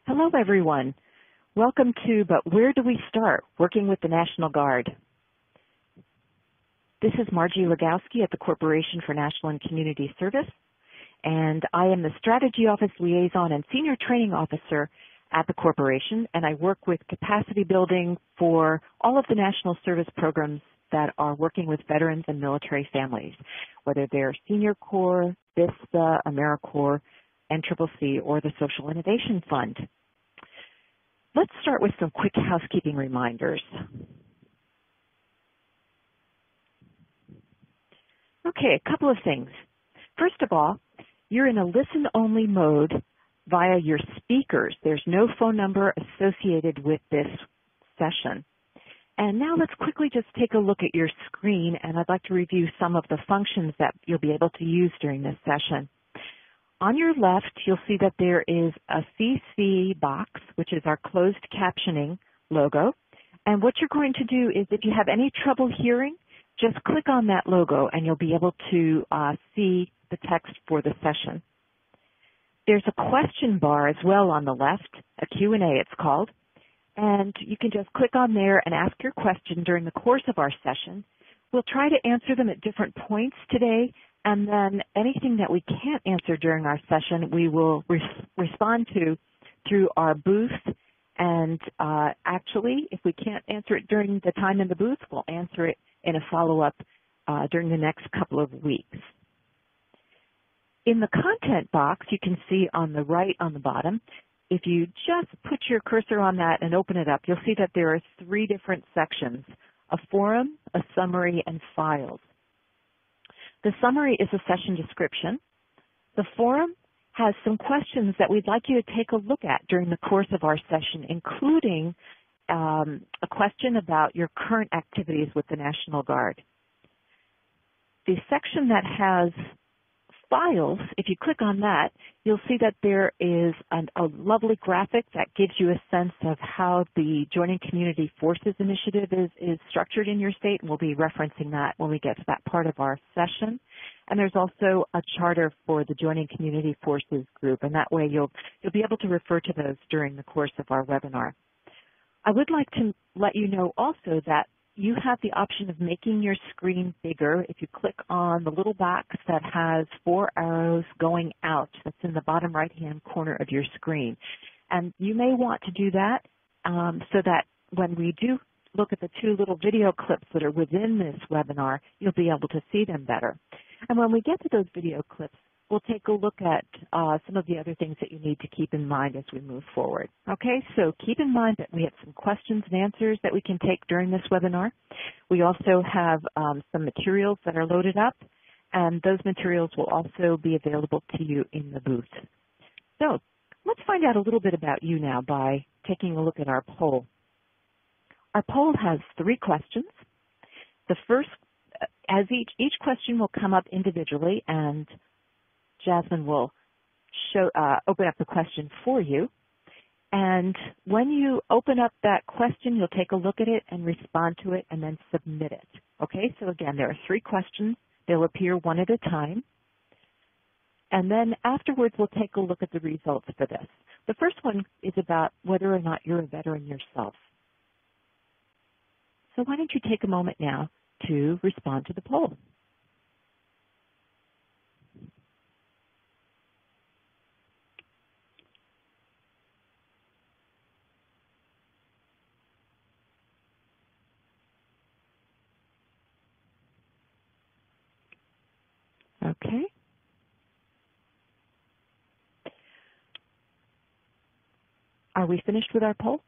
Hello, everyone. Welcome to But Where Do We Start? Working with the National Guard. This is Margie Legowski at the Corporation for National and Community Service, and I am the Strategy Office Liaison and Senior Training Officer at the Corporation, and I work with capacity building for all of the National Service programs that are working with veterans and military families, whether they're Senior Corps, VISTA, AmeriCorps, NCCC, or the Social Innovation Fund. Let's start with some quick housekeeping reminders. Okay, a couple of things. First of all, you're in a listen-only mode via your speakers. There's no phone number associated with this session. And now let's quickly just take a look at your screen, and I'd like to review some of the functions that you'll be able to use during this session. On your left, you'll see that there is a CC box, which is our closed captioning logo. And what you're going to do is if you have any trouble hearing, just click on that logo and you'll be able to see the text for the session. There's a question bar as well on the left, a Q&A it's called. And you can just click on there and ask your question during the course of our session. We'll try to answer them at different points today. And then anything that we can't answer during our session, we will respond to through our booth. And actually, if we can't answer it during the time in the booth, we'll answer it in a follow-up during the next couple of weeks. In the content box, you can see on the right on the bottom, if you just put your cursor on that and open it up, you'll see that there are three different sections: a forum, a summary, and files. The summary is a session description. The forum has some questions that we'd like you to take a look at during the course of our session, including a question about your current activities with the National Guard. The section that has files, if you click on that, you'll see that there is a lovely graphic that gives you a sense of how the Joining Community Forces initiative is structured in your state, and we'll be referencing that when we get to that part of our session. And there's also a charter for the Joining Community Forces group, and that way you'll be able to refer to those during the course of our webinar. I would like to let you know also that you have the option of making your screen bigger if you click on the little box that has 4 arrows going out. That's in the bottom right-hand corner of your screen. And you may want to do that so that when we do look at the 2 little video clips that are within this webinar, you'll be able to see them better. And when we get to those video clips, we'll take a look at some of the other things that you need to keep in mind as we move forward. Okay, so keep in mind that we have some questions and answers that we can take during this webinar. We also have some materials that are loaded up, and those materials will also be available to you in the booth. So let's find out a little bit about you now by taking a look at our poll. Our poll has 3 questions. The first, as each question will come up individually, and Jasmine will open up the question for you. And when you open up that question, you'll take a look at it and respond to it and then submit it. Okay, so again, there are 3 questions. They'll appear one at a time. And then afterwards, we'll take a look at the results for this. The first one is about whether or not you're a veteran yourself. So why don't you take a moment now to respond to the poll. Okay. Are we finished with our poll?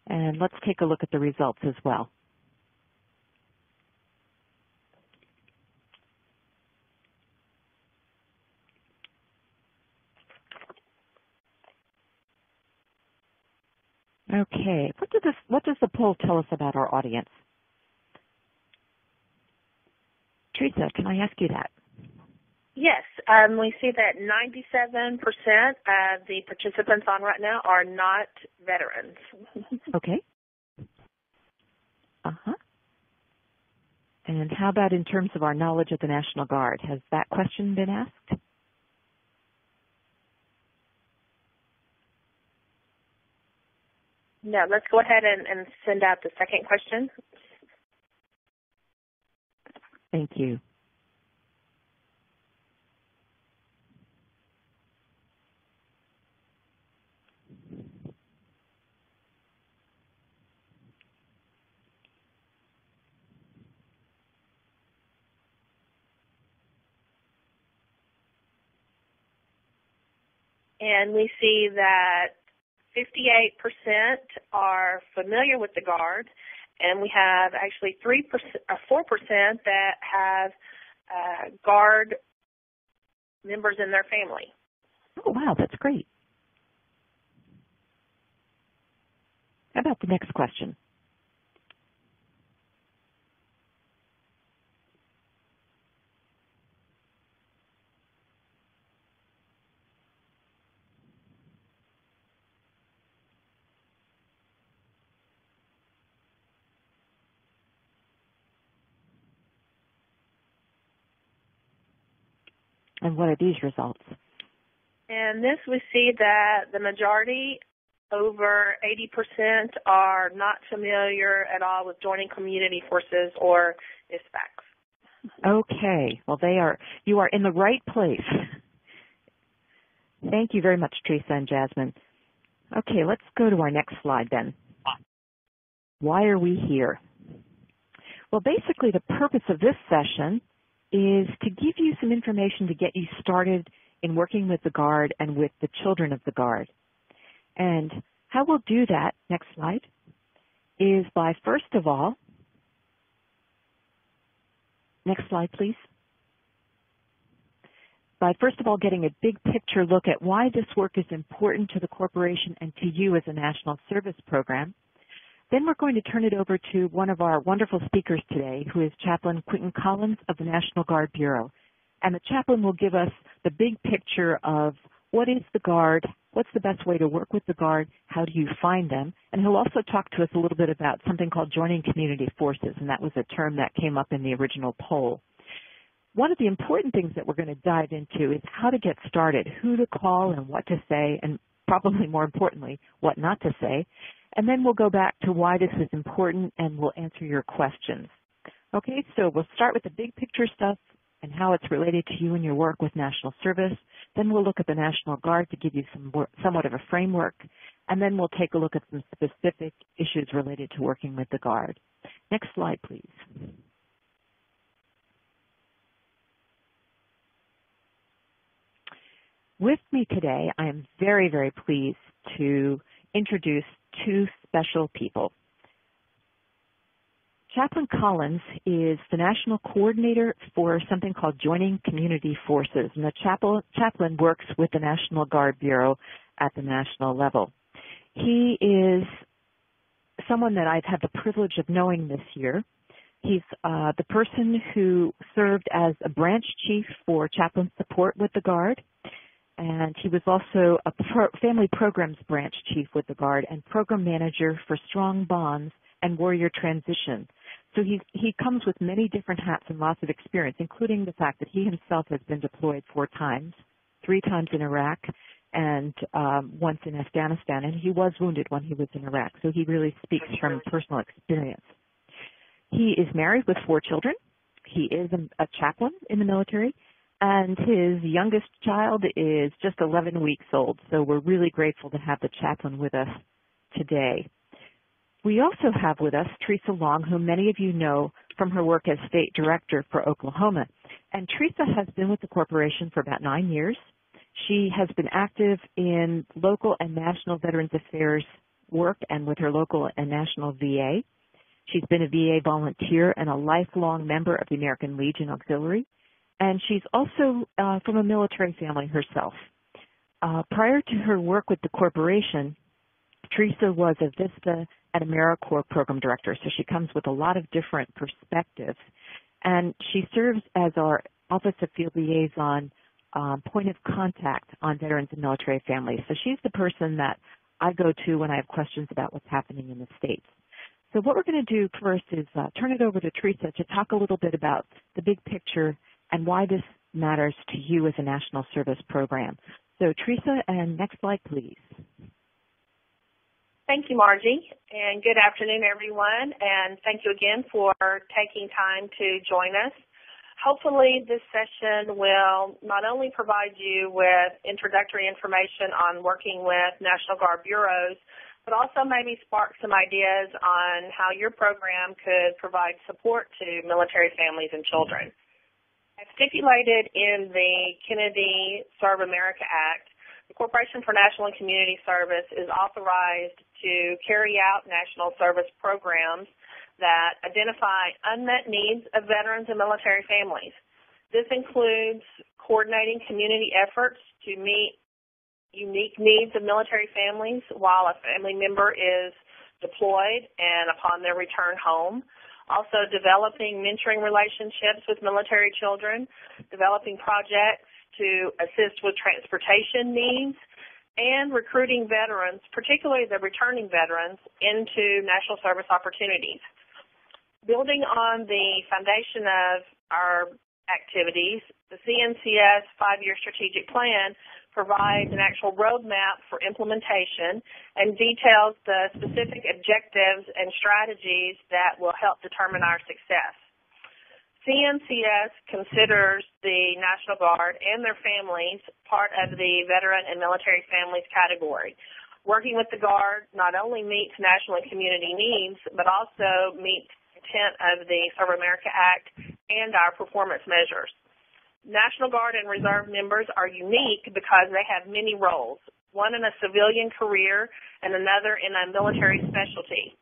And let's take a look at the results as well. Okay, what does the poll tell us about our audience? Teresa, can I ask you that? Yes, we see that 97% of the participants on right now are not veterans. Okay. Uh-huh. And how about in terms of our knowledge of the National Guard? Has that question been asked? No, let's go ahead and send out the second question. Thank you. And we see that 58% are familiar with the Guard, and we have actually 4% that have Guard members in their family. Oh, wow, that's great. How about the next question? And what are these results? And this, we see that the majority, over 80%, are not familiar at all with joining community forces or ISPACs. Okay. Well, you are in the right place. Thank you very much, Teresa and Jasmine. Okay, let's go to our next slide then. Why are we here? Well, basically the purpose of this session is to give you some information to get you started in working with the Guard and with the children of the Guard. And how we'll do that, next slide, is by first of all, next slide please, by first of all getting a big picture look at why this work is important to the corporation and to you as a national service program. Then we're going to turn it over to one of our wonderful speakers today, who is Chaplain Quentin Collins of the National Guard Bureau. And the chaplain will give us the big picture of what is the Guard, what's the best way to work with the Guard, how do you find them, and he'll also talk to us a little bit about something called joining community forces, and that was a term that came up in the original poll. One of the important things that we're going to dive into is how to get started, who to call and what to say, and probably more importantly, what not to say. And then we'll go back to why this is important and we'll answer your questions. Okay, so we'll start with the big picture stuff and how it's related to you and your work with national service. Then we'll look at the National Guard to give you somewhat of a framework. And then we'll take a look at some specific issues related to working with the Guard. Next slide, please. With me today, I am very, very pleased to introduce two special people. Chaplain Collins is the national coordinator for something called Joining Community Forces, and the chaplain works with the National Guard Bureau at the national level. He is someone that I've had the privilege of knowing this year. He's the person who served as a branch chief for chaplain support with the Guard, and he was also a family programs branch chief with the Guard and program manager for Strong Bonds and Warrior Transition. So he comes with many different hats and lots of experience, including the fact that he himself has been deployed 4 times, 3 times in Iraq and once in Afghanistan, and he was wounded when he was in Iraq. So he really speaks from personal experience. He is married with 4 children. He is a chaplain in the military, and his youngest child is just 11 weeks old. So we're really grateful to have the chaplain with us today. We also have with us Teresa Long, whom many of you know from her work as State Director for Oklahoma. And Teresa has been with the corporation for about 9 years. She has been active in local and national Veterans Affairs work and with her local and national VA. She's been a VA volunteer and a lifelong member of the American Legion Auxiliary. And she's also from a military family herself. Prior to her work with the corporation, Teresa was a VISTA and AmeriCorps program director, so she comes with a lot of different perspectives. And she serves as our Office of Field Liaison point of contact on veterans and military families. So she's the person that I go to when I have questions about what's happening in the States. So what we're going to do first is turn it over to Teresa to talk a little bit about the big picture and why this matters to you as a National Service Program. So Teresa, and next slide, please. Thank you, Margie, and good afternoon, everyone, and thank you again for taking time to join us. Hopefully this session will not only provide you with introductory information on working with National Guard bureaus, but also maybe spark some ideas on how your program could provide support to military families and children. As stipulated in the Kennedy Serve America Act, the Corporation for National and Community Service is authorized to carry out national service programs that identify unmet needs of veterans and military families. This includes coordinating community efforts to meet unique needs of military families while a family member is deployed and upon their return home. Also developing mentoring relationships with military children, developing projects to assist with transportation needs, and recruiting veterans, particularly the returning veterans, into national service opportunities. Building on the foundation of our activities, the CNCS 5-year strategic plan provides an actual roadmap for implementation and details the specific objectives and strategies that will help determine our success. CNCS considers the National Guard and their families part of the veteran and military families category. Working with the Guard not only meets national and community needs, but also meets the intent of the Serve America Act and our performance measures. National Guard and Reserve members are unique because they have many roles, one in a civilian career and another in a military specialty.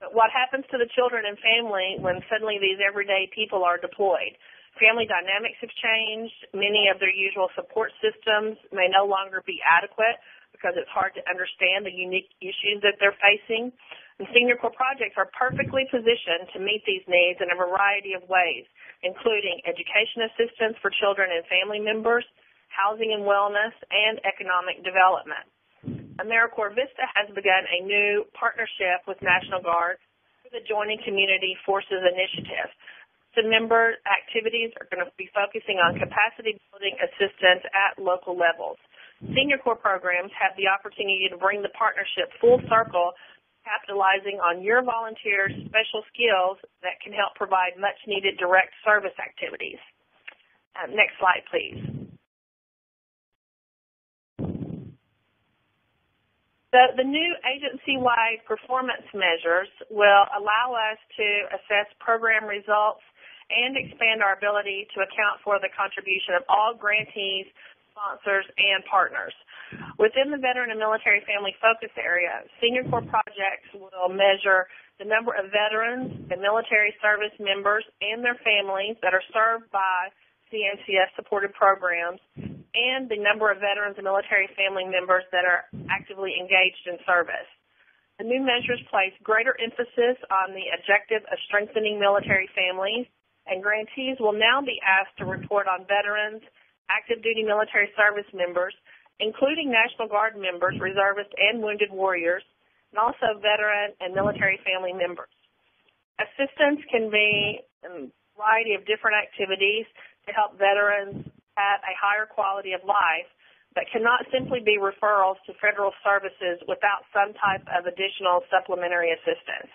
But what happens to the children and family when suddenly these everyday people are deployed? Family dynamics have changed. Many of their usual support systems may no longer be adequate because it's hard to understand the unique issues that they're facing. And Senior Corps projects are perfectly positioned to meet these needs in a variety of ways, including education assistance for children and family members, housing and wellness, and economic development. AmeriCorps Vista has begun a new partnership with National Guard through the Joining Community Forces Initiative. The member activities are going to be focusing on capacity building assistance at local levels. Senior Corps programs have the opportunity to bring the partnership full circle, capitalizing on your volunteers' special skills that can help provide much-needed direct service activities. Next slide, please. The new agency-wide performance measures will allow us to assess program results and expand our ability to account for the contribution of all grantees, sponsors, and partners. Within the veteran and military family focus area, Senior Corps projects will measure the number of veterans and military service members and their families that are served by CNCS-supported programs, and the number of veterans and military family members that are actively engaged in service. The new measures place greater emphasis on the objective of strengthening military families, and grantees will now be asked to report on veterans, active duty military service members, including National Guard members, reservists, and wounded warriors, and also veteran and military family members. Assistance can be a variety of different activities to help veterans have a higher quality of life, but cannot simply be referrals to federal services without some type of additional supplementary assistance.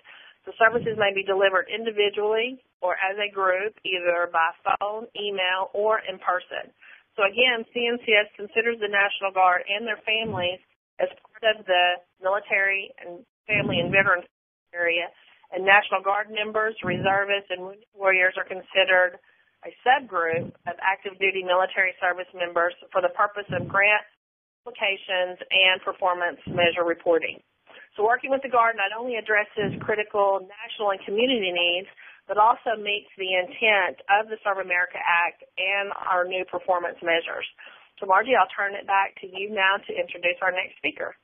The services may be delivered individually or as a group, either by phone, email, or in person. So again, CNCS considers the National Guard and their families as part of the military and family and veteran area, and National Guard members, reservists, and wounded warriors are considered a subgroup of active duty military service members for the purpose of grant applications and performance measure reporting. So working with the Guard not only addresses critical national and community needs, but also meets the intent of the Serve America Act and our new performance measures. So Margie, I'll turn it back to you now to introduce our next speaker.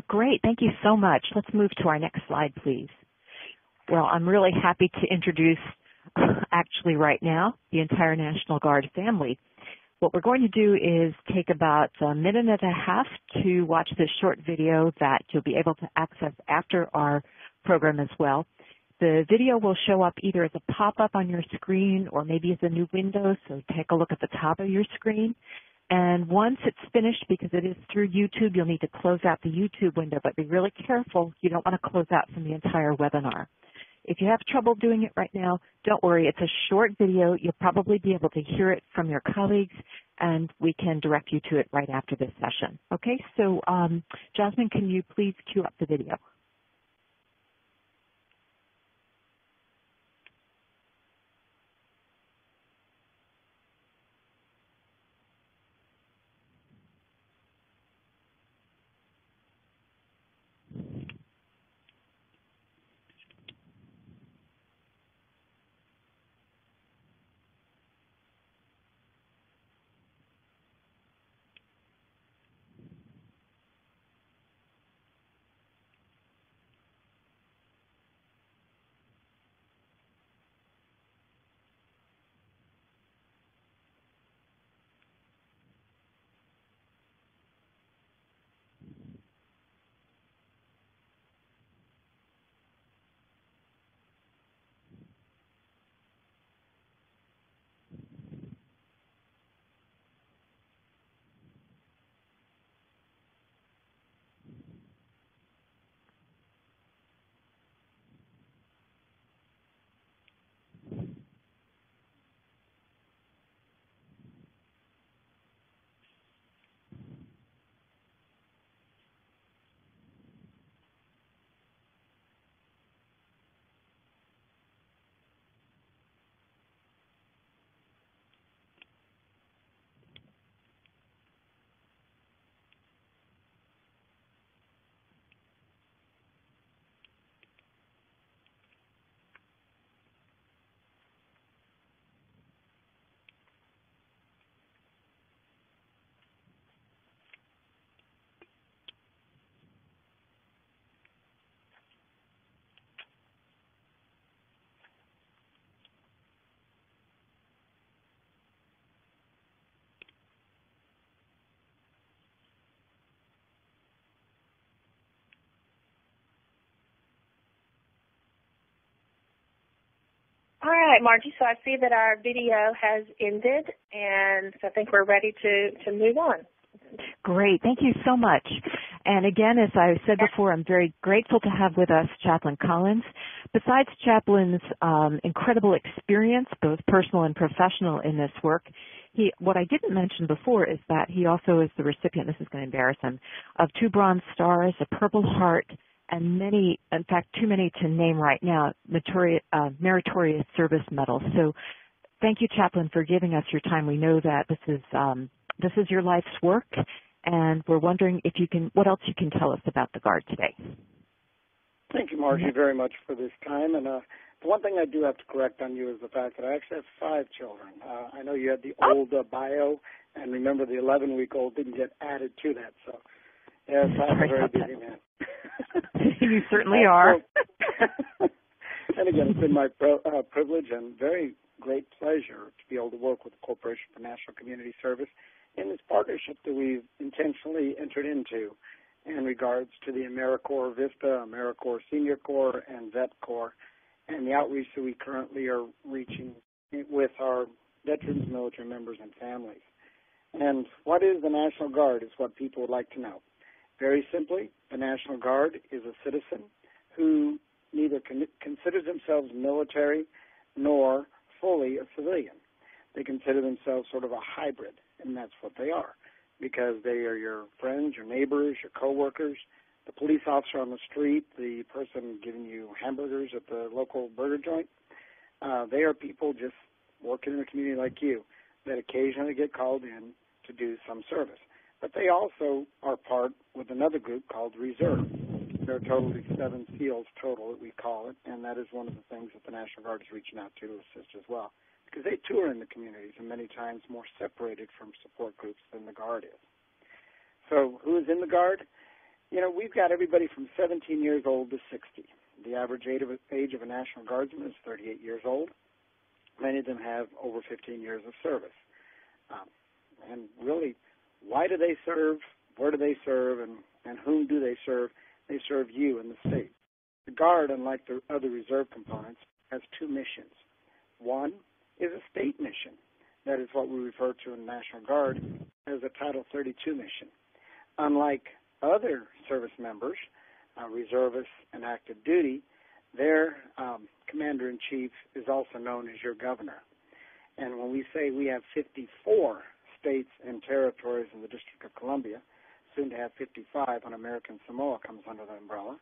Great, thank you so much. Let's move to our next slide, please. Well, I'm really happy to introduce actually right now the entire National Guard family. What we're going to do is take about a minute and a half to watch this short video that you'll be able to access after our program as well. The video will show up either as a pop-up on your screen or maybe as a new window, so take a look at the top of your screen. And once it's finished, because it is through YouTube, you'll need to close out the YouTube window, but be really careful. You don't want to close out from the entire webinar. If you have trouble doing it right now, don't worry. It's a short video. You'll probably be able to hear it from your colleagues, and we can direct you to it right after this session. Okay, so Jasmine, can you please cue up the video? All right, Margie, so I see that our video has ended, and so I think we're ready to move on. Great. Thank you so much. And again, as I said before, I'm very grateful to have with us Chaplain Collins. Besides Chaplain's incredible experience, both personal and professional in this work, what I didn't mention before is that he also is the recipient, this is going to embarrass him, of 2 Bronze Stars, a Purple Heart, and many, in fact, too many to name right now, meritorious service medals. So thank you, Chaplain, for giving us your time. We know that this is your life's work, and we're wondering if you can, what else you can tell us about the Guard today. Thank you, Margie, very much for this time. And the one thing I do have to correct on you is the fact that I actually have 5 children. I know you had the old bio, and remember the 11-week-old didn't get added to that. So, yes, I'm a very busy man. You certainly are. And again, it's been my privilege and very great pleasure to be able to work with the Corporation for National Community Service in this partnership that we've intentionally entered into in regards to the AmeriCorps Vista, AmeriCorps Senior Corps, and Vet Corps, and the outreach that we currently are reaching with our veterans, military members, and families. And what is the National Guard is what people would like to know. Very simply, the National Guard is a citizen who neither considers themselves military nor fully a civilian. They consider themselves sort of a hybrid, and that's what they are, because they are your friends, your neighbors, your coworkers, the police officer on the street, the person giving you hamburgers at the local burger joint. They are people just working in the community like you that occasionally get called in to do some service. But they also are part with another group called Reserve. There are totally 7 SEALs total that we call it, and that is one of the things that the National Guard is reaching out to assist as well, because they too are in the communities and many times more separated from support groups than the Guard is. So who is in the Guard? You know, we've got everybody from 17 years old to 60. The average age of a National Guardsman is 38 years old. Many of them have over 15 years of service. And really, why do they serve, where do they serve, and whom do they serve? They serve you in the state. The Guard, unlike the other reserve components, has two missions. One is a state mission. That is what we refer to in the National Guard as a Title 32 mission. Unlike other service members, reservists and active duty, their commander-in-chief is also known as your governor. And when we say we have 54 states and territories in the District of Columbia, soon to have 55 when American Samoa comes under the umbrella,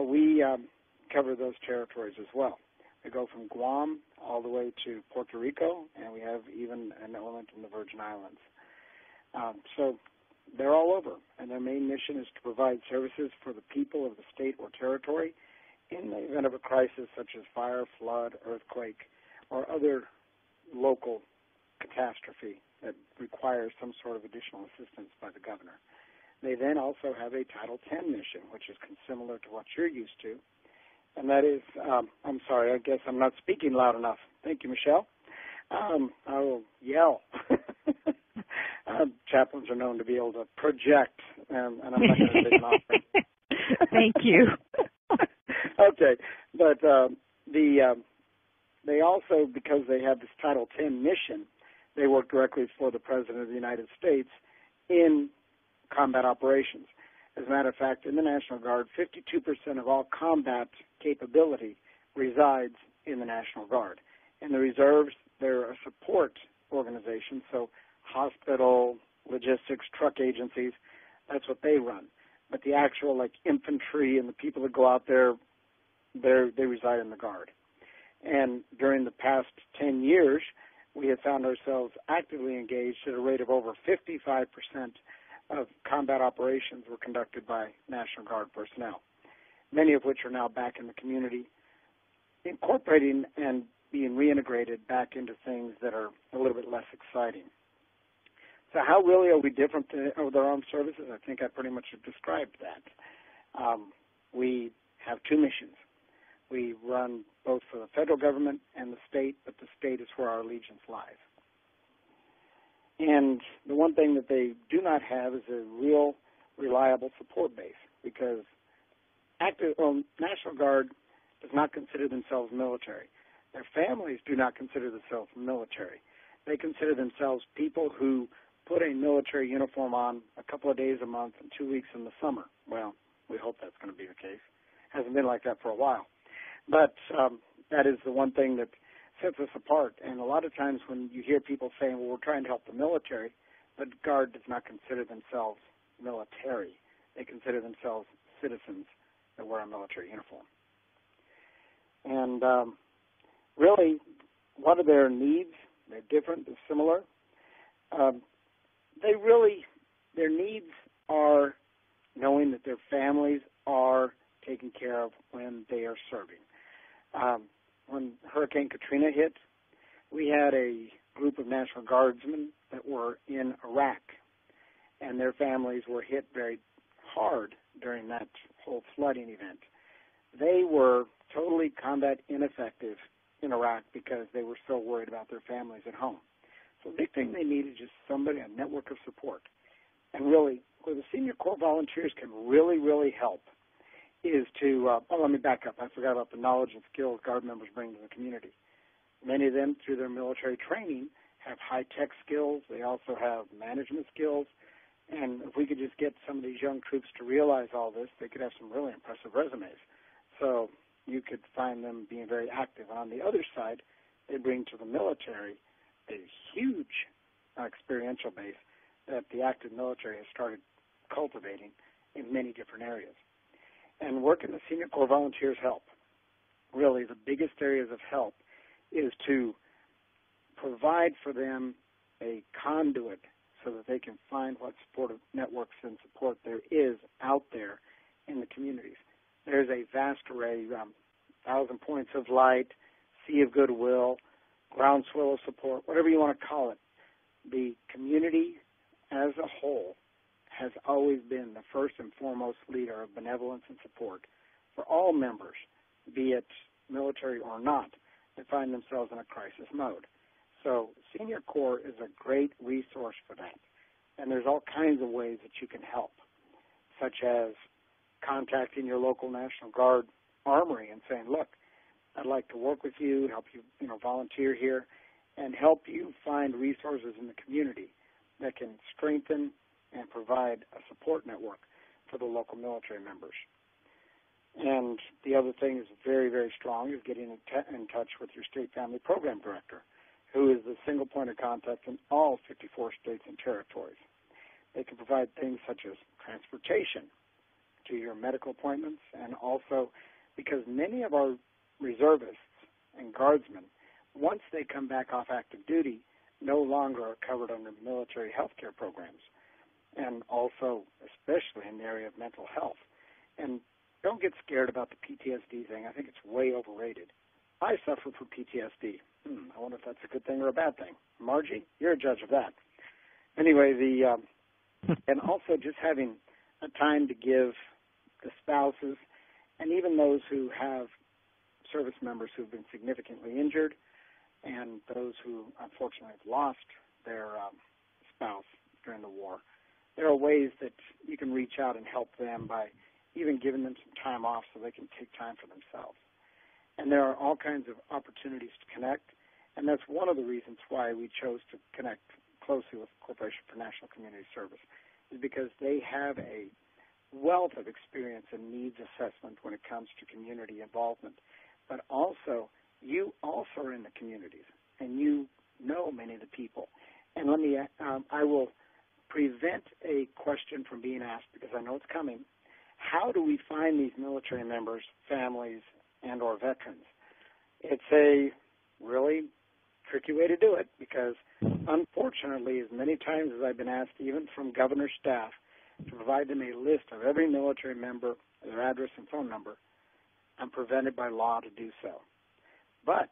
we cover those territories as well. We go from Guam all the way to Puerto Rico, and we have even an element in the Virgin Islands. So they're all over, and their main mission is to provide services for the people of the state or territory in the event of a crisis such as fire, flood, earthquake, or other local catastrophe that requires some sort of additional assistance by the governor. They then also have a Title 10 mission, which is similar to what you're used to, and that is, I'm sorry, I guess I'm not speaking loud enough. Thank you, Michelle. I will yell. Chaplains are known to be able to project, and I'm not going to say nothing. Thank you. Okay, but they also, because they have this Title 10 mission, they work directly for the President of the United States in combat operations. As a matter of fact, in the National Guard, 52% of all combat capability resides in the National Guard. In the reserves, they're a support organization, so hospital, logistics, truck agencies, that's what they run. But the actual, like, infantry and the people that go out there, they reside in the Guard. And during the past 10 years, we have found ourselves actively engaged at a rate of over 55% of combat operations were conducted by National Guard personnel, many of which are now back in the community, incorporating and being reintegrated back into things that are a little bit less exciting. So how really are we different with our armed services? I think I pretty much have described that. We have two missions. We run both for the federal government and the state, but the state is where our allegiance lies. And the one thing that they do not have is a real reliable support base, because National Guard does not consider themselves military. Their families do not consider themselves military. They consider themselves people who put a military uniform on a couple of days a month and 2 weeks in the summer. Well, we hope that's going to be the case. Hasn't been like that for a while. But that is the one thing that sets us apart. And a lot of times when you hear people saying, well, we're trying to help the military, the Guard does not consider themselves military. They consider themselves citizens that wear a military uniform. And really, what are their needs? They're different, they're similar. Their needs are knowing that their families are taken care of when they are serving. When Hurricane Katrina hit, we had a group of National Guardsmen that were in Iraq, and their families were hit very hard during that whole flooding event. They were totally combat ineffective in Iraq because they were so worried about their families at home. So the big thing they need is just somebody, a network of support. And really, where the Senior Corps volunteers can really, really help is to, let me back up. I forgot about the knowledge and skills Guard members bring to the community. Many of them, through their military training, have high-tech skills. They also have management skills. And if we could just get some of these young troops to realize all this, they could have some really impressive resumes. So you could find them being very active. And on the other side, they bring to the military a huge experiential base that the active military has started cultivating in many different areas. And working the Senior Corps volunteers help. Really, the biggest areas of help is to provide for them a conduit so that they can find what supportive networks and support there is out there in the communities. There's a vast array, 1,000 points of light, sea of goodwill, groundswell of support, whatever you want to call it. The community as a whole has always been the first and foremost leader of benevolence and support for all members, be it military or not, that find themselves in a crisis mode. So Senior Corps is a great resource for that. And there's all kinds of ways that you can help, such as contacting your local National Guard armory and saying, look, I'd like to work with you, help you, volunteer here, and help you find resources in the community that can strengthen and provide a support network for the local military members. And the other thing is very, very strong is getting in touch with your state family program director, who is the single point of contact in all 54 states and territories. They can provide things such as transportation to your medical appointments, and also because many of our reservists and guardsmen, once they come back off active duty, no longer are covered under military health care programs, and also especially in the area of mental health. And don't get scared about the PTSD thing. I think it's way overrated. I suffer from PTSD. I wonder if that's a good thing or a bad thing. Margie, you're a judge of that. Anyway, and also just having a time to give the spouses and even those who have service members who have been significantly injured and those who unfortunately have lost their spouse during the war. There are ways that you can reach out and help them by even giving them some time off so they can take time for themselves. And there are all kinds of opportunities to connect, and that's one of the reasons why we chose to connect closely with Corporation for National Community Service, is because they have a wealth of experience in needs assessment when it comes to community involvement. But also, you also are in the communities, and you know many of the people. And I will prevent a question from being asked because I know it's coming. How do we find these military members, families, and or veterans? It's a really tricky way to do it because, unfortunately, as many times as I've been asked, even from governor's staff, to provide them a list of every military member, their address and phone number, I'm prevented by law to do so. But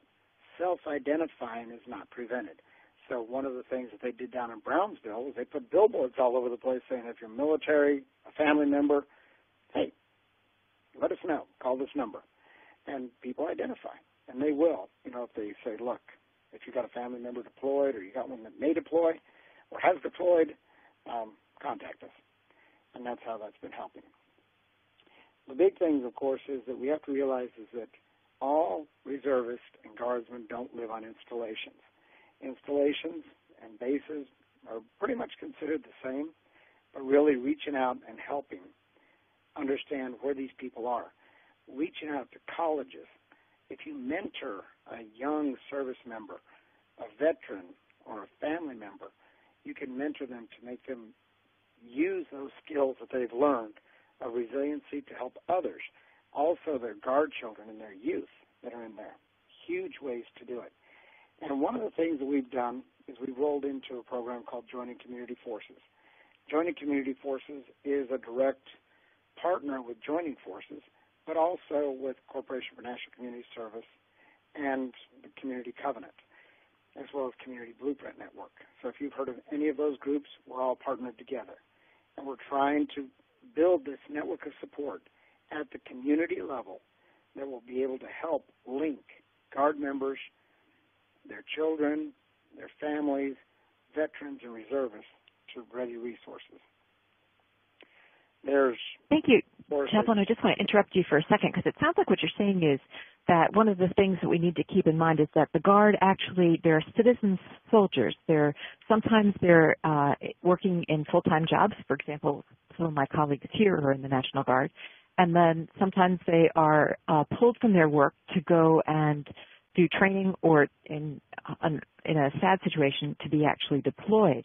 self-identifying is not prevented. So one of the things that they did down in Brownsville was they put billboards all over the place saying, if you're military, a family member, hey, let us know. Call this number. And people identify, and they will. If they say, look, if you've got a family member deployed or you got one that may deploy or has deployed, contact us. And that's how that's been helping. The big thing, of course, is that we have to realize is that all reservists and guardsmen don't live on installations. Installations and bases are pretty much considered the same, but really reaching out and helping understand where these people are. Reaching out to colleges. If you mentor a young service member, a veteran, or a family member, you can mentor them to make them use those skills that they've learned of resiliency to help others. Also, their guard children and their youth that are in there. Huge ways to do it. And one of the things that we've done is we've rolled into a program called Joining Community Forces. Joining Community Forces is a direct partner with Joining Forces, but also with Corporation for National Community Service and the Community Covenant, as well as Community Blueprint Network. So if you've heard of any of those groups, we're all partnered together. And we're trying to build this network of support at the community level that will be able to help link Guard members, their children, their families, veterans, and reservists to ready resources. Thank you, Chaplain. I just want to interrupt you for a second because it sounds like what you're saying is that one of the things that we need to keep in mind is that the Guard actually, they're citizen soldiers. Sometimes they're working in full-time jobs. For example, some of my colleagues here are in the National Guard. And then sometimes they are pulled from their work to go and do training or in a sad situation to be actually deployed.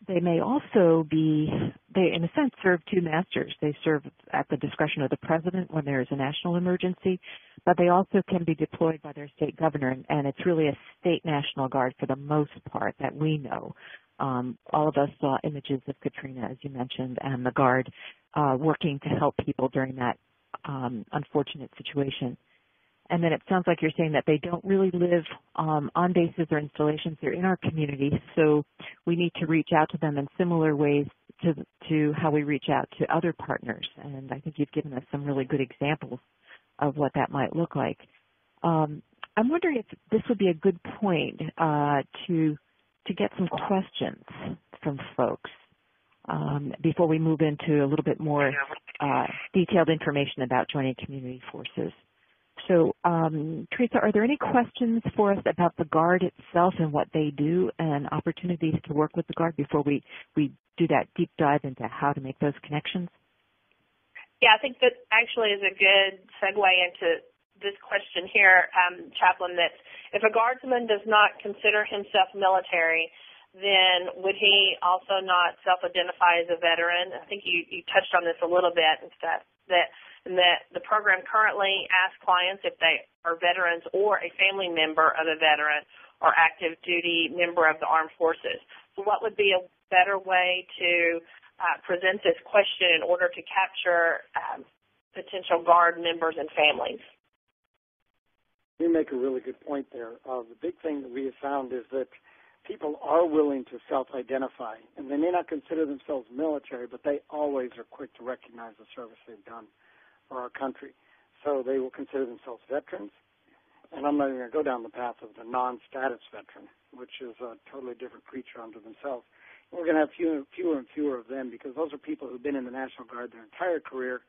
They may also they in a sense serve two masters. They serve at the discretion of the president when there is a national emergency, but they also can be deployed by their state governor, and it's really a state National Guard for the most part that we know. All of us saw images of Katrina, as you mentioned, and the Guard working to help people during that unfortunate situation. And then it sounds like you're saying that they don't really live on bases or installations. They're in our community, so we need to reach out to them in similar ways to how we reach out to other partners. And I think you've given us some really good examples of what that might look like. I'm wondering if this would be a good point to get some questions from folks. before we move into a little bit more detailed information about joining community forces. So, Teresa, are there any questions for us about the Guard itself and what they do and opportunities to work with the Guard before we do that deep dive into how to make those connections? Yeah, I think that actually is a good segue into this question here, Chaplain, that if a Guardsman does not consider himself military, then would he also not self-identify as a veteran? I think you touched on this a little bit and stuff, that the program currently asks clients if they are veterans or a family member of a veteran or active duty member of the armed forces. So what would be a better way to present this question in order to capture potential Guard members and families? You make a really good point there. The big thing that we have found is that people are willing to self-identify, and they may not consider themselves military, but they always are quick to recognize the service they've done for our country. So they will consider themselves veterans, and I'm not even going to go down the path of the non-status veteran, which is a totally different creature unto themselves. And we're going to have fewer and fewer of them because those are people who've been in the National Guard their entire career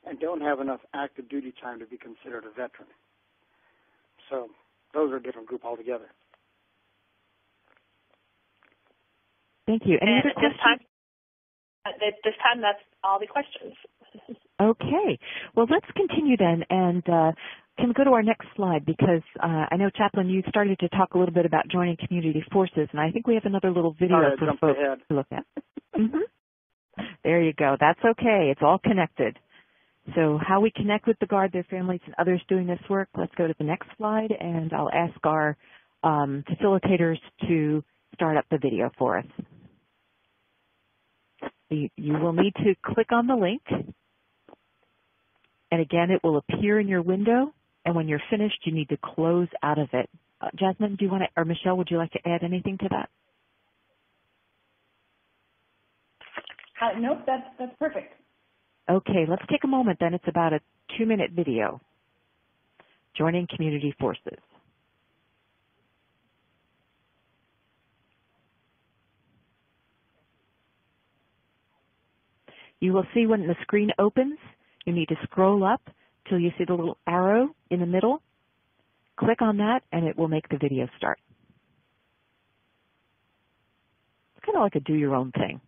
and don't have enough active duty time to be considered a veteran. So those are a different group altogether. Thank you. Any other questions? At this time, that's all the questions. Okay. Well, let's continue then, and can we go to our next slide, because I know, Chaplain, you started to talk a little bit about joining community forces, and I think we have another little video for folks to look at. There you go. That's okay. It's all connected. So how we connect with the Guard, their families, and others doing this work, let's go to the next slide, and I'll ask our facilitators to start up the video for us. You will need to click on the link, and again, it will appear in your window, and when you're finished, you need to close out of it. Jasmine, do you want to, or Michelle, would you like to add anything to that? Nope, that's perfect. Okay, let's take a moment then. It's about a 2-minute video. Joining community forces. You will see when the screen opens, you need to scroll up till you see the little arrow in the middle. Click on that, and it will make the video start. It's kind of like a do-your-own thing.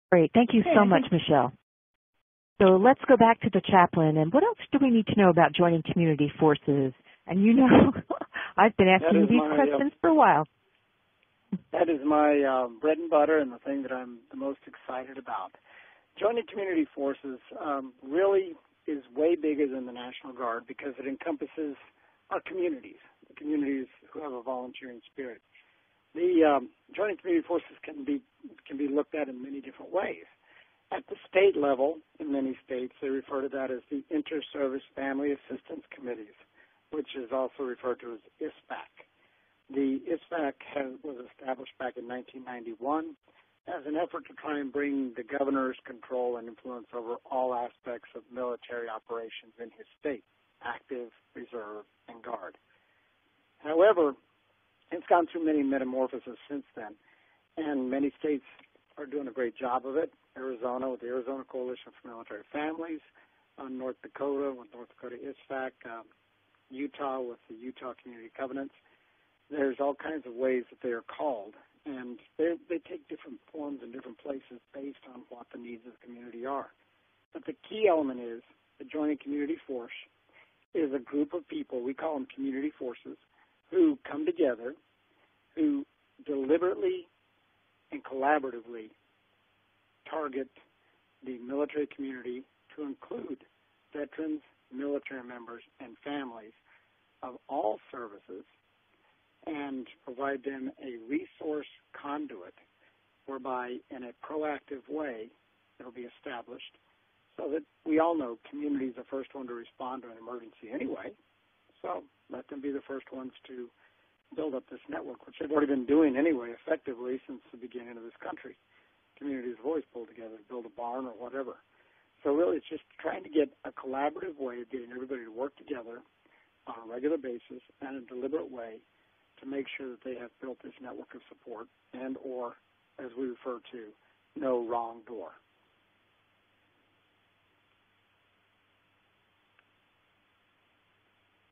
Great. Thank you so much, Michelle. So let's go back to the chaplain. And what else do we need to know about joining community forces? And you know, I've been asking you these questions for a while. That is my bread and butter and the thing that I'm the most excited about. Joining community forces really is way way bigger than the National Guard because it encompasses our communities, the communities who have a volunteering spirit. The joining community forces can be looked at in many different ways. At the state level, in many states, they refer to that as the Inter-Service Family Assistance Committees, which is also referred to as ISFAC. The ISFAC was established back in 1991 as an effort to try and bring the governor's control and influence over all aspects of military operations in his state, active, reserve, and guard. However, it's gone through many metamorphoses since then, and many states are doing a great job of it. Arizona with the Arizona Coalition for Military Families, North Dakota with North Dakota ISFAC, Utah with the Utah Community Covenants. There's all kinds of ways that they are called, and they take different forms in different places based on what the needs of the community are. But the key element is the Joining Community Force is a group of people, we call them community forces, who come together, who deliberately and collaboratively target the military community to include veterans, military members, and families of all services, and provide them a resource conduit whereby in a proactive way it will be established so that we all know community is the first one to respond to an emergency anyway. So let them be the first ones to build up this network, which they've already been doing anyway effectively since the beginning of this country. Communities have always pulled together to build a barn or whatever. So really it's just trying to get a collaborative way of getting everybody to work together on a regular basis and a deliberate way to make sure that they have built this network of support and or, as we refer to, no wrong door.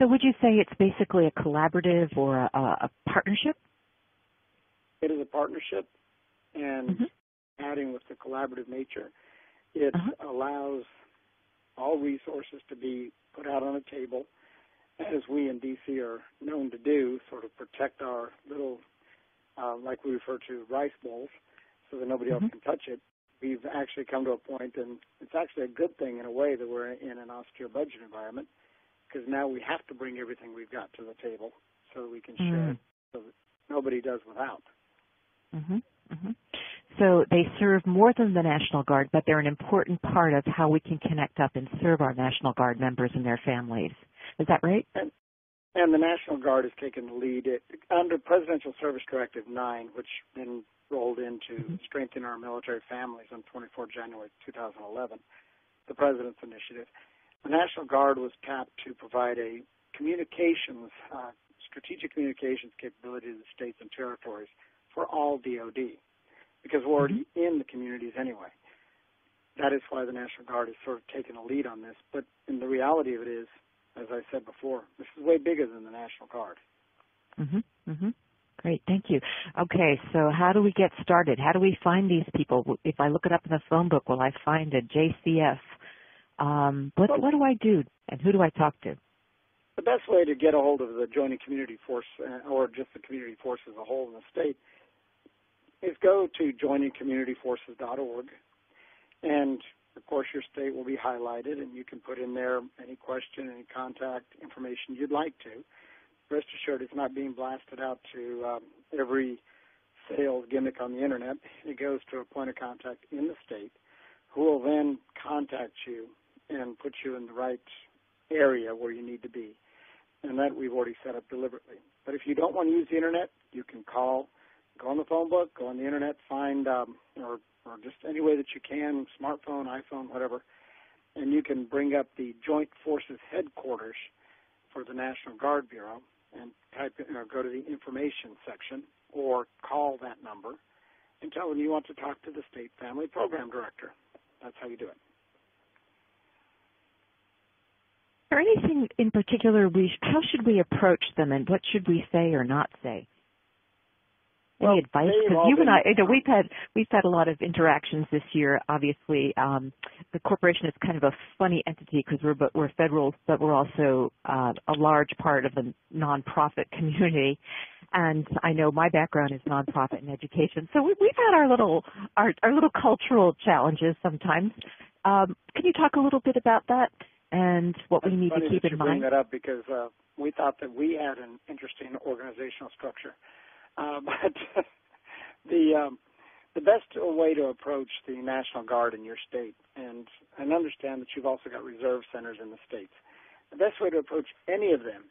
So would you say it's basically a collaborative or a partnership? It is a partnership, and adding with the collaborative nature, it allows all resources to be put out on a table, as we in D.C. are known to do, sort of protect our little, like we refer to, rice bowls, so that nobody else can touch it. We've actually come to a point, and it's actually a good thing in a way that we're in an austere budget environment, because now we have to bring everything we've got to the table so that we can share it, so that nobody does without. So they serve more than the National Guard, but they're an important part of how we can connect up and serve our National Guard members and their families. Is that right? And the National Guard has taken the lead under Presidential Service Directive 9, which then rolled into strengthening our military families on 24 January 2011, the President's initiative. The National Guard was tapped to provide a communications, strategic communications capability to the states and territories for all DOD, because we're already in the communities anyway. That is why the National Guard has sort of taken a lead on this. But in the reality of it is, as I said before, this is way bigger than the National Guard. Great, thank you. Okay, so how do we get started? How do we find these people? If I look it up in the phone book, will I find a JCF? What do I do, and who do I talk to? The best way to get a hold of the Joining Community Force, or just the community force as a whole in the state, is go to joiningcommunityforces.org, and of course your state will be highlighted, and you can put in there any question, any contact information you'd like to. Rest assured, it's not being blasted out to every sales gimmick on the internet. It goes to a point of contact in the state, who will then contact you and put you in the right area where you need to be, and that we've already set up deliberately. But if you don't want to use the internet, you can call, go on the phone book, go on the internet, find, or just any way that you can, smartphone, iPhone, whatever, and you can bring up the Joint Forces Headquarters for the National Guard Bureau and type in, or go to the information section or call that number and tell them you want to talk to the State Family Program Director. That's how you do it. Is there anything in particular, how should we approach them, and what should we say or not say? Any advice? Because you and I, we've had a lot of interactions this year. Obviously, the corporation is kind of a funny entity because we're federal, but we're also a large part of the nonprofit community. And I know my background is nonprofit and education, so we've had our little cultural challenges sometimes. Can you talk a little bit about that? and what we need to keep in mind. Bring that up because we thought that we had an interesting organizational structure, but the best way to approach the National Guard in your state, and understand that you've also got reserve centers in the states, the best way to approach any of them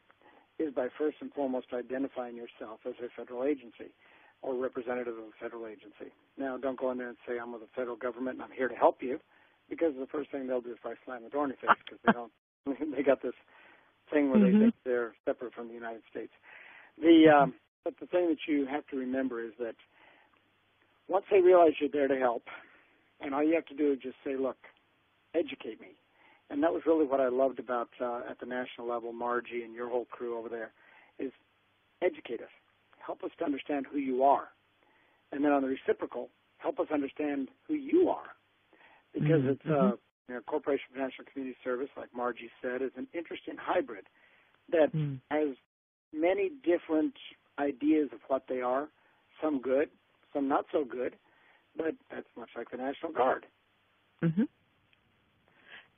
is by first and foremost identifying yourself as a federal agency or representative of a federal agency. Now, don't go in there and say, I'm with the federal government and I'm here to help you, because the first thing they'll do is probably slam the door in your face because they got this thing where they think they're separate from the United States. But the thing that you have to remember is that once they realize you're there to help, and all you have to do is just say, look, educate me. And that was really what I loved about at the national level, Margie and your whole crew over there, is educate us. Help us to understand who you are. And then on the reciprocal, help us understand who you are. Because it's Corporation for National Community Service, like Margie said, is an interesting hybrid that has many different ideas of what they are, some good, some not so good, but that's much like the National Guard.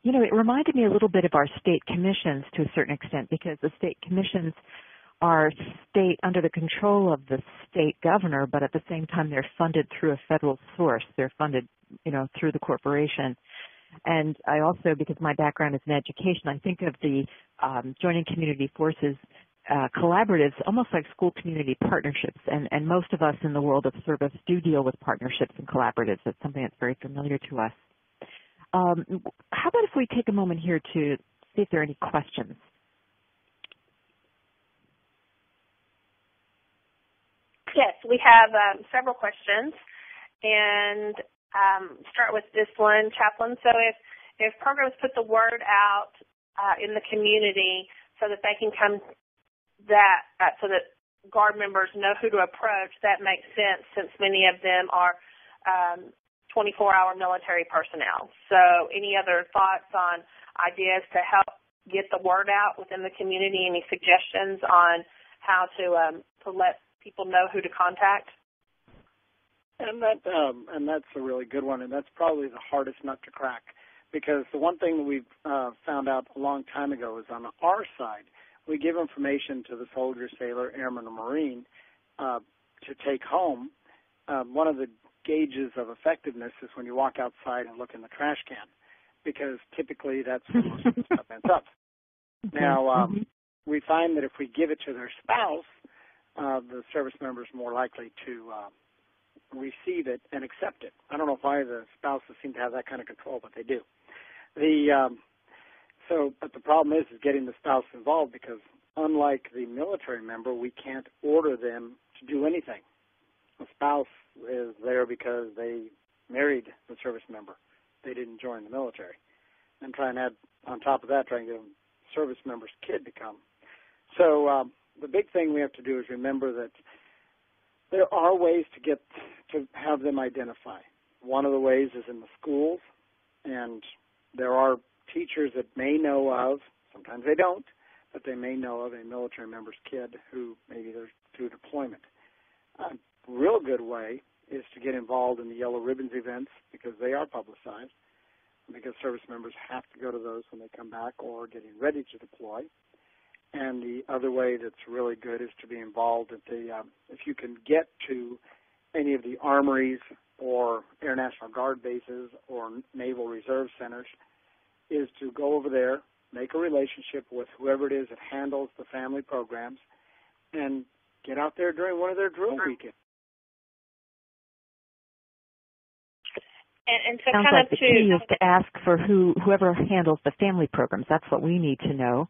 You know, it reminded me a little bit of our state commissions to a certain extent, because the state commissions are state under the control of the state governor, but at the same time they're funded through a federal source. They're funded, through the corporation. And I also, because my background is in education, I think of the Joining Community Forces collaboratives almost like school community partnerships. And most of us in the world of service do deal with partnerships and collaboratives. It's something that's very familiar to us. How about if we take a moment here to see if there are any questions? Yes, we have several questions, and start with this one, Chaplain. So if programs put the word out in the community so that they can come so that Guard members know who to approach, that makes sense since many of them are 24-hour military personnel. So any other thoughts on ideas to help get the word out within the community? Any suggestions on how to let people know who to contact? And that's a really good one, and that's probably the hardest nut to crack, because the one thing that we've found out a long time ago is on our side, we give information to the soldier, sailor, airman, or Marine to take home. One of the gauges of effectiveness is when you walk outside and look in the trash can, because typically that's where most of the stuff ends up. Now, we find that if we give it to their spouse, the service member is more likely to receive it and accept it. I don't know why the spouses seem to have that kind of control, but they do. But the problem is getting the spouse involved, because unlike the military member, we can't order them to do anything. The spouse is there because they married the service member. They didn't join the military. And try and add, on top of that, try and get a service member's kid to come. So the big thing we have to do is remember that there are ways to have them identify. One of the ways is in the schools, and there are teachers that may know of, sometimes they don't, but they may know of a military member's kid who maybe they're through deployment. A real good way is to get involved in the Yellow Ribbons events, because they are publicized, because service members have to go to those when they come back or getting ready to deploy. And the other way that's really good is to be involved at if you can get to any of the armories or Air National Guard bases or Naval Reserve Centers, is to go over there, make a relationship with whoever it is that handles the family programs, and get out there during one of their drill weekends. And so sounds kind like of the key is to ask for whoever handles the family programs. That's what we need to know.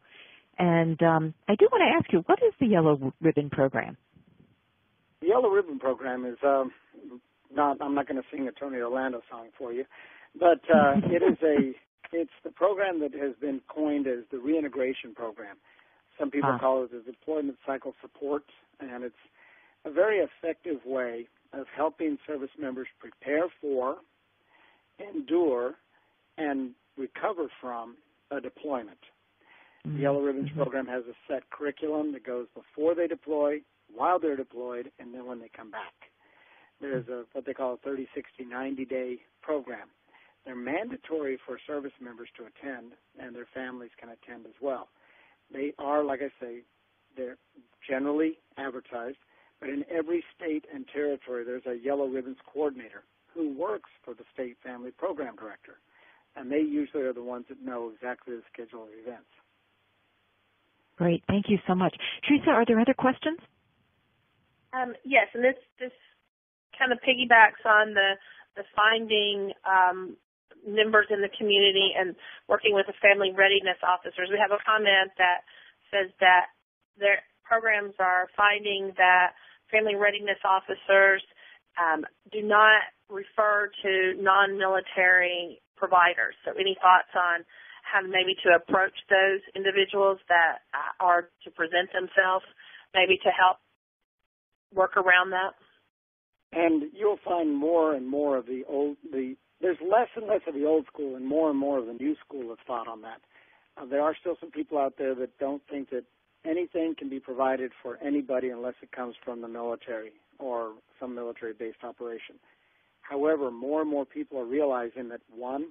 And I do want to ask you, what is the Yellow Ribbon Program? The Yellow Ribbon Program is I'm not going to sing a Tony Orlando song for you, but it's the program that has been coined as the reintegration program. Some people call it the deployment cycle support, and it's a very effective way of helping service members prepare for, endure, and recover from a deployment. The Yellow Ribbons program has a set curriculum that goes before they deploy, while they're deployed, and then when they come back. There's what they call a 30, 60, 90-day program They're mandatory for service members to attend, and their families can attend as well. They are, like I say, they're generally advertised, but in every state and territory there's a Yellow Ribbons coordinator who works for the state family program director, and they usually are the ones that know exactly the schedule of events. Great. Thank you so much. Teresa, are there other questions? Yes, and this kind of piggybacks on the finding members in the community and working with the family readiness officers. We have a comment that says that their programs are finding that family readiness officers do not refer to non-military providers. So any thoughts on how maybe to approach those individuals that are to present themselves, maybe to help work around that? And you'll find more and more of there's less and less of the old school and more of the new school of thought on that. There are still some people out there that don't think that anything can be provided for anybody unless it comes from the military or some military-based operation. However, more and more people are realizing that, one,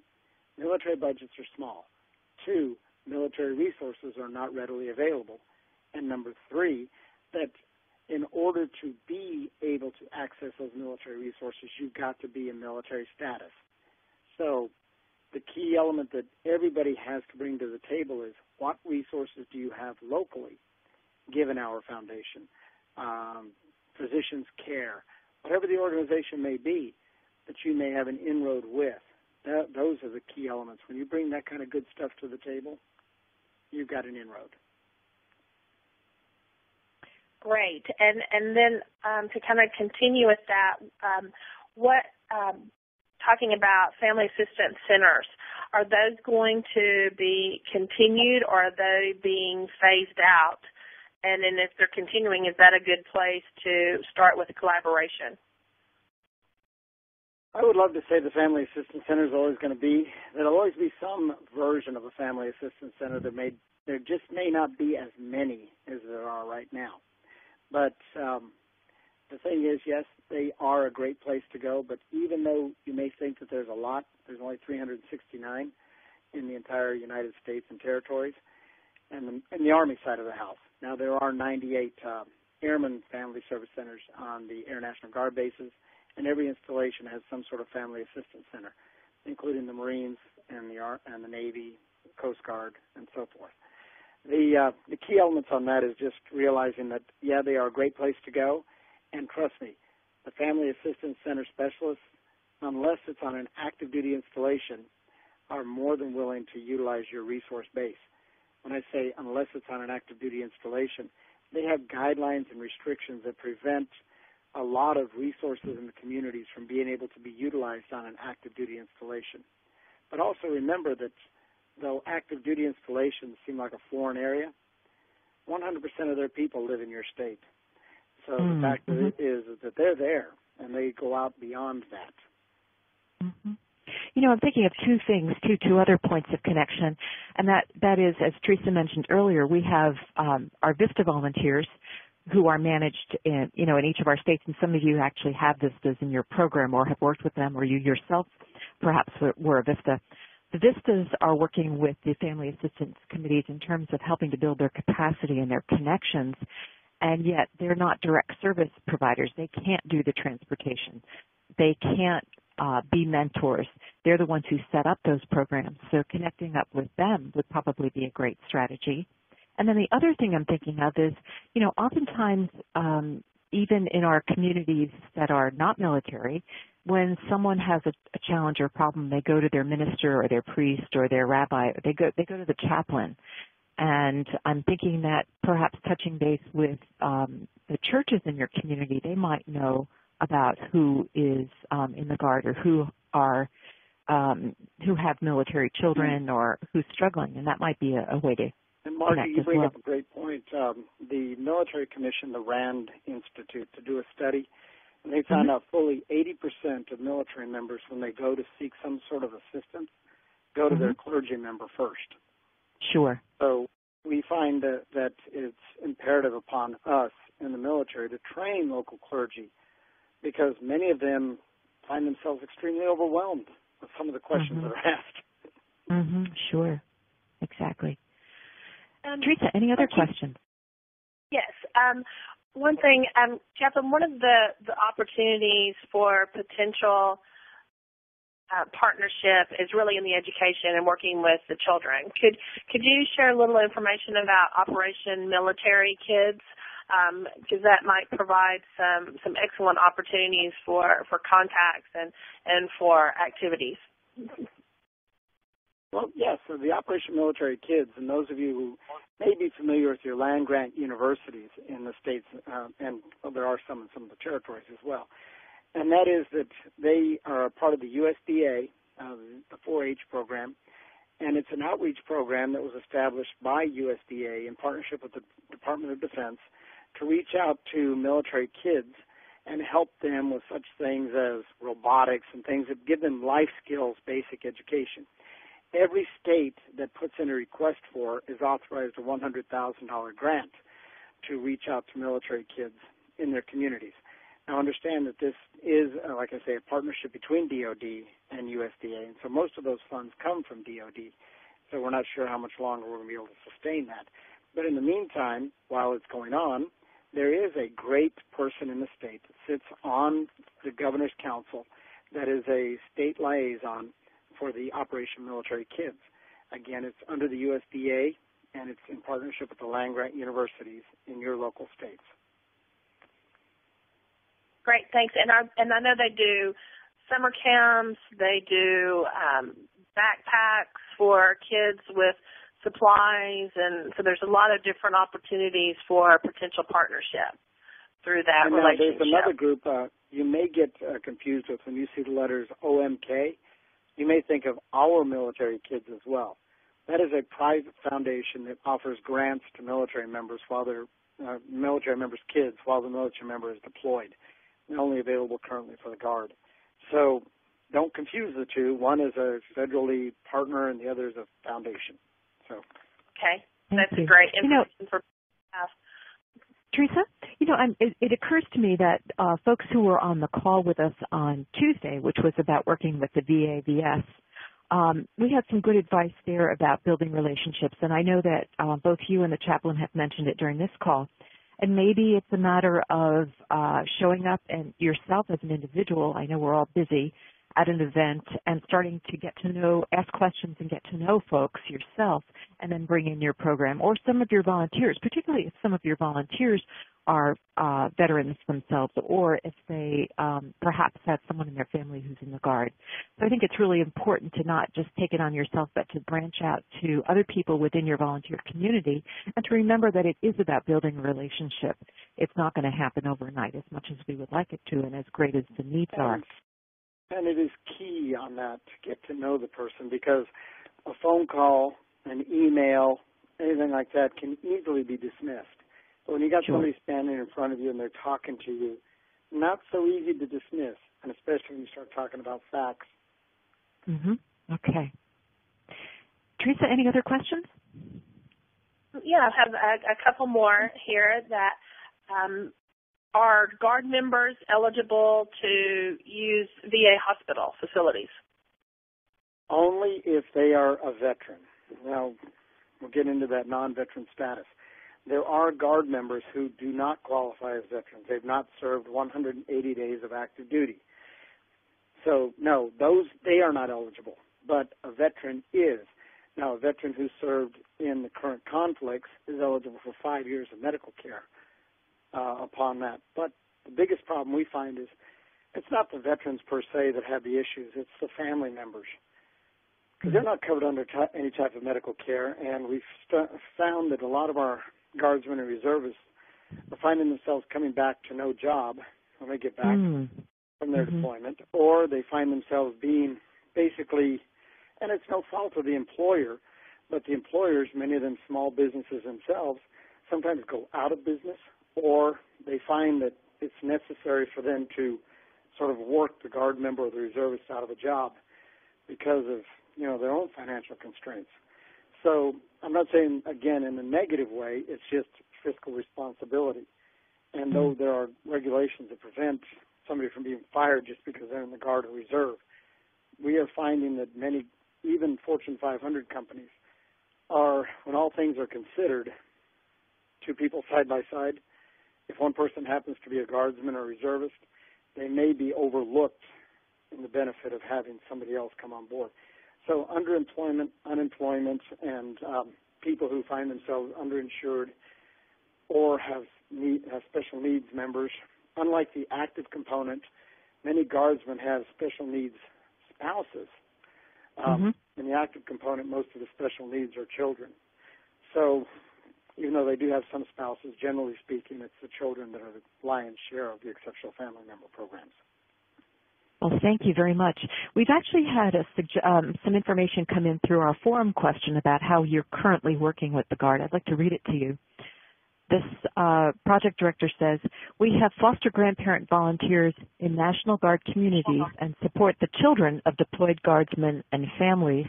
military budgets are small. Two, military resources are not readily available. And number three, that in order to be able to access those military resources, you've got to be in military status. So the key element that everybody has to bring to the table is what resources do you have locally, given our foundation, physicians' care, whatever the organization may be that you may have an inroad with. Those are the key elements. When you bring that kind of good stuff to the table, you've got an inroad. Great. And then to kind of continue with that, talking about family assistance centers, are those going to be continued or are they being phased out? And then if they're continuing, is that a good place to start with a collaboration? I would love to say the family assistance center is always going to be. There'll always be some version of a family assistance center. There just may not be as many as there are right now. But the thing is, yes, they are a great place to go. But even though you may think that there's a lot, there's only 369 in the entire United States and territories, and in the Army side of the house. Now, there are 98 Airman Family Service Centers on the Air National Guard bases, and every installation has some sort of family assistance center, including the Marines and the Navy, Coast Guard, and so forth. The key elements on that is just realizing that, yeah, they are a great place to go, and trust me, the family assistance center specialists, unless it's on an active duty installation, are more than willing to utilize your resource base. When I say unless it's on an active duty installation, they have guidelines and restrictions that prevent a lot of resources in the communities from being able to be utilized on an active duty installation. But also remember that though active duty installations seem like a foreign area, 100% of their people live in your state. So the fact of it is that they're there, and they go out beyond that. Mm-hmm. You know, I'm thinking of two things, two other points of connection, and that is, as Teresa mentioned earlier, we have our VISTA volunteers who are managed in each of our states, and some of you actually have VISTAs in your program or have worked with them, or you yourself perhaps were a VISTA. The VISTAs are working with the family assistance committees in terms of helping to build their capacity and their connections, and yet they're not direct service providers. They can't do the transportation. They can't be mentors. They're the ones who set up those programs, so connecting up with them would probably be a great strategy. And then the other thing I'm thinking of is, oftentimes even in our communities that are not military, when someone has a challenge or a problem, they go to their minister or their priest or their rabbi. Or they go to the chaplain. And I'm thinking that perhaps touching base with the churches in your community, they might know about who is in the Guard or who have military children or who's struggling, and that might be a way to. And Margie, you bring up a great point. The Military Commission, the RAND Institute, to do a study, and they found out fully 80% of military members, when they go to seek some sort of assistance, go to their clergy member first. Sure. So we find that it's imperative upon us in the military to train local clergy, because many of them find themselves extremely overwhelmed some of the questions that are asked. Sure. Exactly. Teresa, any other questions? Yes. One thing, Chaplain, one of the opportunities for potential partnership is really in the education and working with the children. Could you share a little information about Operation Military Kids? Because that might provide some excellent opportunities for contacts and for activities. Well, yes, so the Operation Military Kids, and those of you who may be familiar with your land-grant universities in the states, and there are some in some of the territories as well, and that is that they are a part of the USDA, the 4-H program, and it's an outreach program that was established by USDA in partnership with the Department of Defense to reach out to military kids and help them with such things as robotics and things that give them life skills, basic education. Every state that puts in a request for is authorized a $100,000 grant to reach out to military kids in their communities. Now, understand that this is, like I say, a partnership between DOD and USDA, and so most of those funds come from DOD, so we're not sure how much longer we're going to be able to sustain that. But in the meantime, while it's going on, there is a great person in the state that sits on the Governor's Council that is a state liaison for the Operation Military Kids. Again, it's under the USDA, and it's in partnership with the land-grant universities in your local states. Great, thanks. And I know they do summer camps, they do backpacks for kids with supplies, and so there's a lot of different opportunities for potential partnership through that relationship. There's another group you may get confused with when you see the letters OMK. You may think of Our Military Kids as well. That is a private foundation that offers grants to military members while they're military members' kids while the military member is deployed. They're only available currently for the Guard. So don't confuse the two. One is a federally partner and the other is a foundation. So okay, that's great information for staff. Teresa, it occurs to me that folks who were on the call with us on Tuesday, which was about working with the VAVS, we had some good advice there about building relationships, and I know that both you and the chaplain have mentioned it during this call. And maybe it's a matter of showing up and yourself as an individual, I know we're all busy, at an event and starting to get to know, ask questions and get to know folks yourself, and then bring in your program or some of your volunteers, particularly if some of your volunteers are veterans themselves, or if they perhaps have someone in their family who's in the Guard. So I think it's really important to not just take it on yourself, but to branch out to other people within your volunteer community, and to remember that it is about building a relationship. It's not going to happen overnight as much as we would like it to and as great as the needs are. And it is key on that to get to know the person, because a phone call, an email, anything like that can easily be dismissed. But when you got somebody standing in front of you and they're talking to you, not so easy to dismiss, and especially when you start talking about facts. Okay. Teresa, any other questions? Yeah, I have a couple more here that are Guard members eligible to use VA hospital facilities? Only if they are a veteran. Now, we'll get into that non-veteran status. There are Guard members who do not qualify as veterans. They've not served 180 days of active duty. So, no, they are not eligible, but a veteran is. Now, a veteran who served in the current conflicts is eligible for 5 years of medical care upon that. But the biggest problem we find is it's not the veterans per se that have the issues, it's the family members. Because they're not covered under any type of medical care, and we've found that a lot of our Guardsmen and reservists are finding themselves coming back to no job when they get back from their deployment, or they find themselves being basically, and it's no fault of the employer, but the employers, many of them small businesses themselves, sometimes go out of business, or they find that it's necessary for them to sort of work the Guard member or the reservist out of a job because of, their own financial constraints. So I'm not saying, again, in a negative way, it's just fiscal responsibility. And though there are regulations that prevent somebody from being fired just because they're in the Guard or Reserve, we are finding that many, even Fortune 500 companies, are, when all things are considered, two people side by side. If one person happens to be a guardsman or reservist, they may be overlooked in the benefit of having somebody else come on board. So underemployment, unemployment, and people who find themselves underinsured or have special needs members, unlike the active component, many guardsmen have special needs spouses. In the active component, most of the special needs are children. So even though they do have some spouses, generally speaking, it's the children that are the lion's share of the exceptional family member programs. Well, thank you very much. We've actually had some information come in through our forum question about how you're currently working with the Guard. I'd like to read it to you. This project director says, we have foster grandparent volunteers in National Guard communities and support the children of deployed guardsmen and families.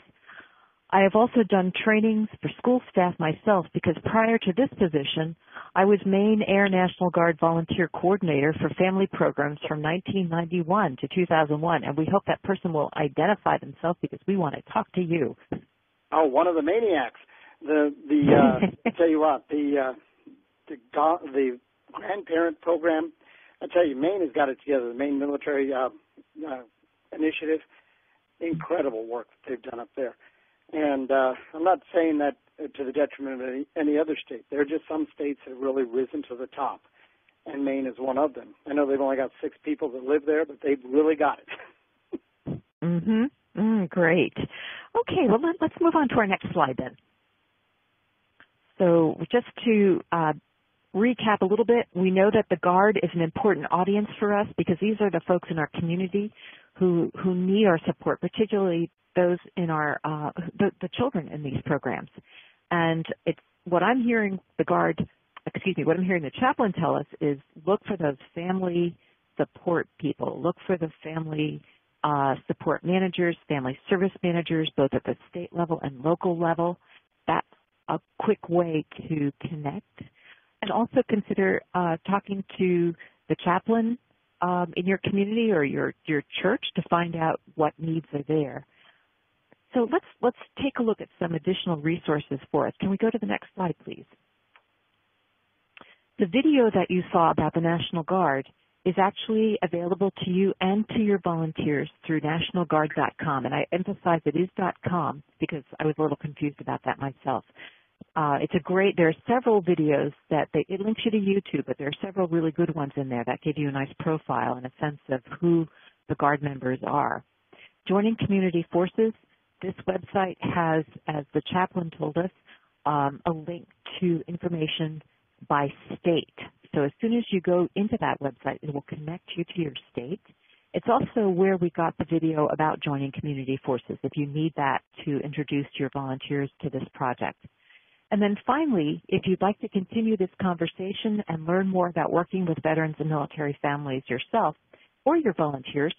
I have also done trainings for school staff myself because prior to this position, I was Maine Air National Guard Volunteer Coordinator for family programs from 1991 to 2001, and we hope that person will identify themselves because we want to talk to you. Oh, one of the maniacs. I tell you what, the grandparent program, I tell you, Maine has got it together, the Maine Military Initiative. Incredible work that they've done up there. And I'm not saying that to the detriment of any other state. There are just some states that have really risen to the top, and Maine is one of them. I know they've only got 6 people that live there, but they've really got it. Great. Okay, well, let's move on to our next slide then. So just to recap a little bit, we know that the Guard is an important audience for us because these are the folks in our community who need our support, particularly those in our the children in these programs. And it's what I'm hearing what I'm hearing the chaplain tell us is look for those family support people. Look for the family support managers, family service managers, both at the state level and local level. That's a quick way to connect. And also consider talking to the chaplain in your community or your church to find out what needs are there. So let's take a look at some additional resources for us. Can we go to the next slide, please? The video that you saw about the National Guard is actually available to you and to your volunteers through nationalguard.com. And I emphasize it is .com because I was a little confused about that myself. There are several videos it links you to YouTube, but there are several really good ones in there that give you a nice profile and a sense of who the Guard members are. Joining Community Forces, this website has, as the chaplain told us, a link to information by state. So as soon as you go into that website, it will connect you to your state. It's also where we got the video about joining Community Forces if you need that to introduce your volunteers to this project. And then finally, if you'd like to continue this conversation and learn more about working with veterans and military families yourself or your volunteers,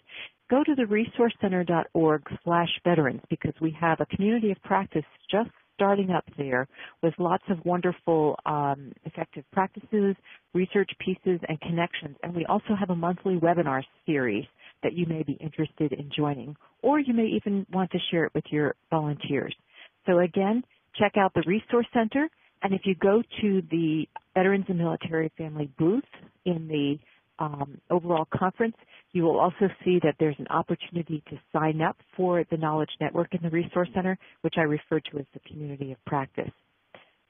go to the resourcecenter.org/veterans because we have a community of practice just starting up there with lots of wonderful effective practices, research pieces, and connections. And we also have a monthly webinar series that you may be interested in joining, or you may even want to share it with your volunteers. So again, check out the Resource Center, and if you go to the Veterans and Military Family booth in the overall conference, you will also see that there's an opportunity to sign up for the Knowledge Network in the Resource Center, which I refer to as the community of practice.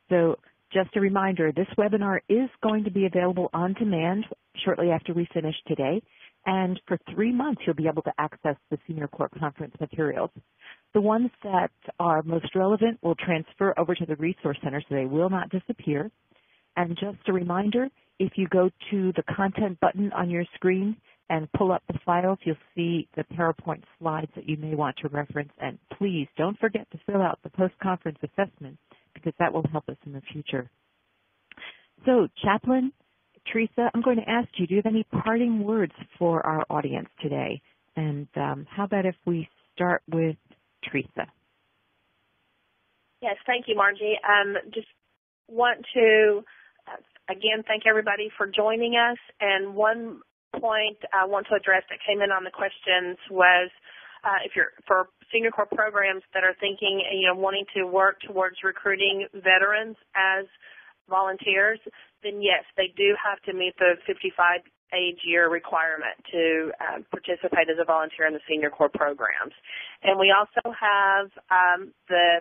So just a reminder, this webinar is going to be available on demand shortly after we finish today, and for 3 months you'll be able to access the Senior Corps Conference materials. The ones that are most relevant will transfer over to the Resource Center, so they will not disappear. And just a reminder, if you go to the content button on your screen and pull up the files, you'll see the PowerPoint slides that you may want to reference. And please don't forget to fill out the post-conference assessment because that will help us in the future. So, Chaplain Teresa, I'm going to ask you, do you have any parting words for our audience today? And how about if we start with Teresa? Yes, thank you, Margie. Just want to, again, thank everybody for joining us. And one point I want to address that came in on the questions was if you're for Senior Corps programs that are thinking, wanting to work towards recruiting veterans as volunteers, then yes, they do have to meet the 55 age year requirement to participate as a volunteer in the Senior Corps programs. And we also have the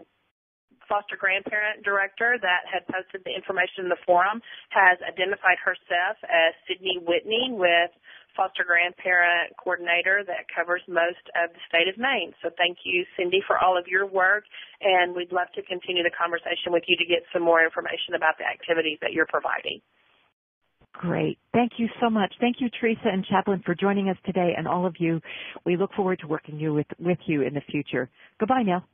foster grandparent director that had posted the information in the forum has identified herself as Sydney Whitney with foster grandparent coordinator that covers most of the state of Maine. So thank you, Cindy, for all of your work, and we'd love to continue the conversation with you to get some more information about the activities that you're providing. Great. Thank you so much. Thank you, Teresa and Chaplain, for joining us today, and all of you. We look forward to working with you in the future. Goodbye now.